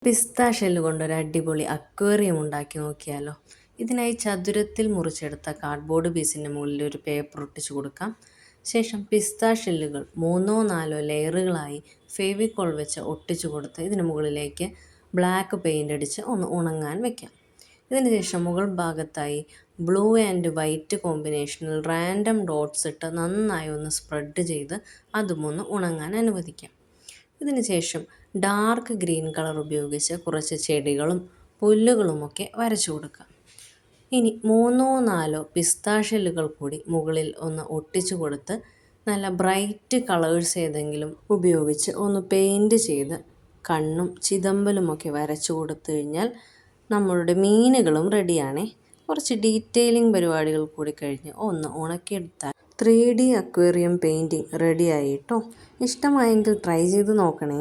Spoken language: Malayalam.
പിസ്ത ഷെല്ല് കൊണ്ടൊരു അടിപൊളി അക്വേറിയം ഉണ്ടാക്കി നോക്കിയാലോ. ഇതിനായി ചതുരത്തിൽ മുറിച്ചെടുത്ത കാർഡ്ബോർഡ് പീസിൻ്റെ മുകളിൽ ഒരു പേപ്പർ ഒട്ടിച്ചു കൊടുക്കാം. ശേഷം പിസ്ത ഷെല്ലുകൾ 3-4 ലെയറുകളായി ഫെവിക്കോൾ വെച്ച് ഒട്ടിച്ചു കൊടുത്ത് ഇതിന് മുകളിലേക്ക് ബ്ലാക്ക് പെയിൻ്റ് അടിച്ച് ഒന്ന് ഉണങ്ങാൻ വെക്കാം. ഇതിന് ശേഷം മുകൾ ഭാഗത്തായി ബ്ലൂ ആൻഡ് വൈറ്റ് കോമ്പിനേഷനിൽ റാൻഡം ഡോട്ട്സ് ഇട്ട് നന്നായി ഒന്ന് സ്പ്രെഡ് ചെയ്ത് അതും ഒന്ന് ഉണങ്ങാൻ അനുവദിക്കാം. ഇതിന് ശേഷം ഡാർക്ക് ഗ്രീൻ കളർ ഉപയോഗിച്ച് കുറച്ച് ചെടികളും പുല്ലുകളുമൊക്കെ വരച്ചു കൊടുക്കാം. ഇനി 3-4 പിസ്ത ഷെല്ലുകൾ കൂടി മുകളിൽ ഒന്ന് ഒട്ടിച്ചു കൊടുത്ത് നല്ല ബ്രൈറ്റ് കളേഴ്സ് ഏതെങ്കിലും ഉപയോഗിച്ച് ഒന്ന് പെയിൻറ് ചെയ്ത് കണ്ണും ചിതമ്പലുമൊക്കെ വരച്ചു കൊടുത്തു കഴിഞ്ഞാൽ നമ്മളുടെ മീനുകളും റെഡിയാണേ. കുറച്ച് ഡീറ്റെയിലിംഗ് പരിപാടികൾ കൂടി കഴിഞ്ഞ് ഒന്ന് ഉണക്കിയെടുത്താൽ 3D അക്വേറിയം പെയിൻറ്റിങ് റെഡിയായി കേട്ടോ. ഇഷ്ടമായെങ്കിൽ ട്രൈ ചെയ്ത് നോക്കണേ.